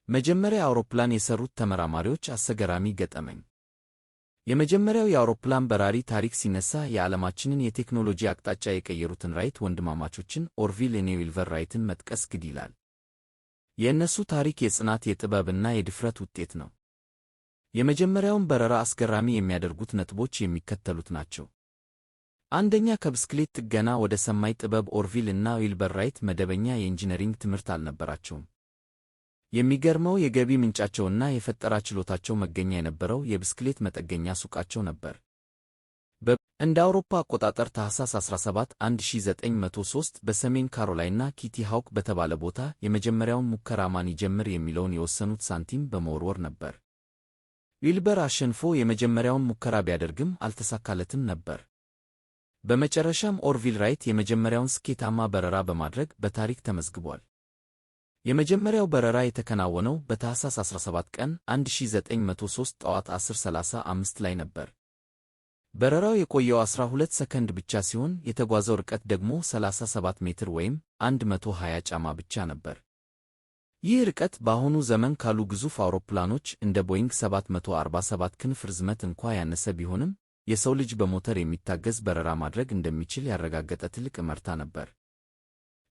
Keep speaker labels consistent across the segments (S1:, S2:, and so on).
S1: መጀመሪያ አውሮፕላን የሰሩት ተመራማሪዎች አስገራሚ ገጠመኝ። የመጀመሪያው የአውሮፕላን በራሪ ታሪክ ሲነሳ የዓለማችንን የቴክኖሎጂ አቅጣጫ የቀየሩትን ራይት ወንድማማቾችን ኦርቪል እና ዊልበር ራይትን መጥቀስ ግድ ይላል። የእነሱ ታሪክ የጽናት የጥበብና የድፍረት ውጤት ነው። የመጀመሪያውን በረራ አስገራሚ የሚያደርጉት ነጥቦች የሚከተሉት ናቸው። አንደኛ፣ ከብስክሌት ጥገና ወደ ሰማይ ጥበብ። ኦርቪል እና ዊልበር ራይት መደበኛ የኢንጂነሪንግ ትምህርት አልነበራቸውም። የሚገርመው የገቢ ምንጫቸውና የፈጠራ ችሎታቸው መገኛ የነበረው የብስክሌት መጠገኛ ሱቃቸው ነበር። እንደ አውሮፓ አቆጣጠር ታኅሳስ 17 1903 በሰሜን ካሮላይና ኪቲ ሃውክ በተባለ ቦታ የመጀመሪያውን ሙከራ ማን ይጀምር የሚለውን የወሰኑት ሳንቲም በመወርወር ነበር። ዊልበር አሸንፎ የመጀመሪያውን ሙከራ ቢያደርግም አልተሳካለትም ነበር። በመጨረሻም ኦርቪል ራይት የመጀመሪያውን ስኬታማ በረራ በማድረግ በታሪክ ተመዝግቧል። የመጀመሪያው በረራ የተከናወነው በታኅሳስ 17 ቀን 1903 ጠዋት 10:35 ላይ ነበር። በረራው የቆየው 12 ሰከንድ ብቻ ሲሆን የተጓዘው ርቀት ደግሞ 37 ሜትር ወይም 120 ጫማ ብቻ ነበር። ይህ ርቀት በአሁኑ ዘመን ካሉ ግዙፍ አውሮፕላኖች እንደ ቦይንግ 747 ክንፍ ርዝመት እንኳ ያነሰ ቢሆንም የሰው ልጅ በሞተር የሚታገዝ በረራ ማድረግ እንደሚችል ያረጋገጠ ትልቅ እመርታ ነበር።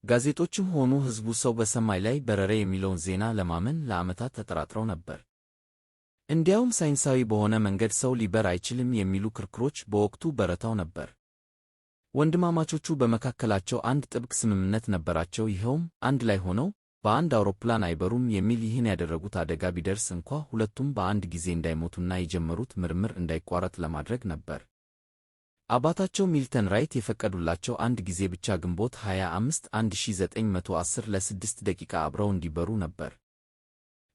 S1: ጋዜጦችም ሆኑ ሕዝቡ ሰው በሰማይ ላይ በረረ የሚለውን ዜና ለማመን ለዓመታት ተጠራጥረው ነበር። እንዲያውም ሳይንሳዊ በሆነ መንገድ ሰው ሊበር አይችልም የሚሉ ክርክሮች በወቅቱ በረታው ነበር። ወንድማማቾቹ በመካከላቸው አንድ ጥብቅ ስምምነት ነበራቸው። ይኸውም አንድ ላይ ሆነው በአንድ አውሮፕላን አይበሩም የሚል። ይህን ያደረጉት አደጋ ቢደርስ እንኳ ሁለቱም በአንድ ጊዜ እንዳይሞቱና የጀመሩት ምርምር እንዳይቋረጥ ለማድረግ ነበር። አባታቸው ሚልተን ራይት የፈቀዱላቸው አንድ ጊዜ ብቻ ግንቦት 25 1910 ለ6 ደቂቃ አብረው እንዲበሩ ነበር።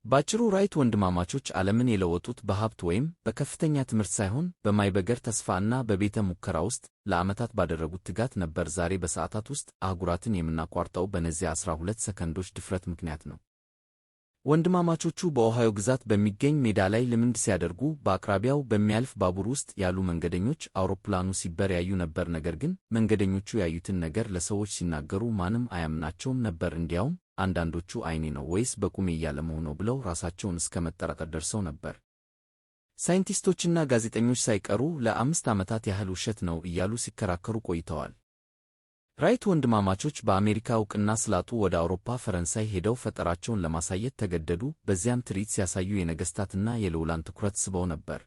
S1: ባጭሩ ራይት ወንድማማቾች ዓለምን የለወጡት በሀብት ወይም በከፍተኛ ትምህርት ሳይሆን በማይበገር ተስፋና በቤተ ሙከራ ውስጥ ለዓመታት ባደረጉት ትጋት ነበር። ዛሬ በሰዓታት ውስጥ አህጉራትን የምናቋርጠው በእነዚያ 12 ሰከንዶች ድፍረት ምክንያት ነው። ወንድማማቾቹ በኦሃዮ ግዛት በሚገኝ ሜዳ ላይ ልምምድ ሲያደርጉ በአቅራቢያው በሚያልፍ ባቡር ውስጥ ያሉ መንገደኞች አውሮፕላኑ ሲበር ያዩ ነበር። ነገር ግን መንገደኞቹ ያዩትን ነገር ለሰዎች ሲናገሩ ማንም አያምናቸውም ነበር። እንዲያውም አንዳንዶቹ ዓይኔ ነው ወይስ በቁሜ እያለመው ነው ብለው ራሳቸውን እስከ መጠራጠር ደርሰው ነበር። ሳይንቲስቶችና ጋዜጠኞች ሳይቀሩ ለ5 ዓመታት ያህል ውሸት ነው እያሉ ሲከራከሩ ቆይተዋል። ራይት ወንድማማቾች በአሜሪካ ዕውቅና ስላጡ ወደ አውሮፓ፣ ፈረንሳይ ሄደው ፈጠራቸውን ለማሳየት ተገደዱ። በዚያም ትርኢት ሲያሳዩ የነገሥታትና የልዑላን ትኩረት ስበው ነበር።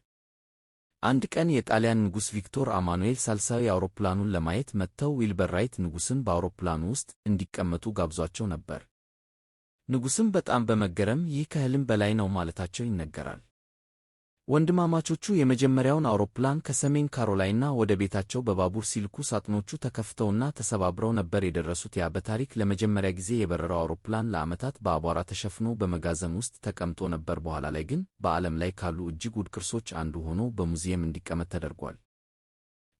S1: አንድ ቀን የጣሊያን ንጉሥ ቪክቶር አማኑኤል ሳልሳዊ አውሮፕላኑን ለማየት መጥተው ዊልበር ራይት ንጉሥን በአውሮፕላኑ ውስጥ እንዲቀመጡ ጋብዟቸው ነበር። ንጉሥም በጣም በመገረም ይህ ከሕልም በላይ ነው ማለታቸው ይነገራል። ወንድማማቾቹ የመጀመሪያውን አውሮፕላን ከሰሜን ካሮላይና ወደ ቤታቸው በባቡር ሲልኩ ሳጥኖቹ ተከፍተውና ተሰባብረው ነበር የደረሱት። ያ በታሪክ ለመጀመሪያ ጊዜ የበረረው አውሮፕላን ለዓመታት በአቧራ ተሸፍኖ በመጋዘን ውስጥ ተቀምጦ ነበር። በኋላ ላይ ግን በዓለም ላይ ካሉ እጅግ ውድ ቅርሶች አንዱ ሆኖ በሙዚየም እንዲቀመጥ ተደርጓል።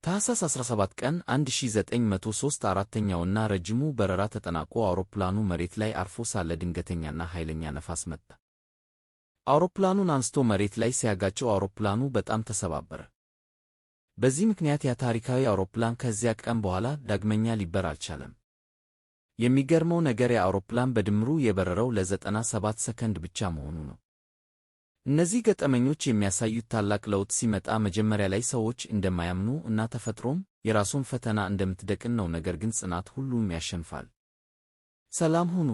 S1: ታኅሳስ 17 ቀን 1903 አራተኛውና ረጅሙ በረራ ተጠናቆ አውሮፕላኑ መሬት ላይ አርፎ ሳለ ድንገተኛና ኃይለኛ ነፋስ መጣ። አውሮፕላኑን አንስቶ መሬት ላይ ሲያጋጨው አውሮፕላኑ በጣም ተሰባበረ። በዚህ ምክንያት ያ ታሪካዊ አውሮፕላን ከዚያ ቀን በኋላ ዳግመኛ ሊበር አልቻለም። የሚገርመው ነገር የአውሮፕላን በድምሩ የበረረው ለ97 ሰከንድ ብቻ መሆኑ ነው። እነዚህ ገጠመኞች የሚያሳዩት ታላቅ ለውጥ ሲመጣ መጀመሪያ ላይ ሰዎች እንደማያምኑ እና ተፈጥሮም የራሱን ፈተና እንደምትደቅን ነው። ነገር ግን ጽናት ሁሉም ያሸንፋል። ሰላም ሁኑ።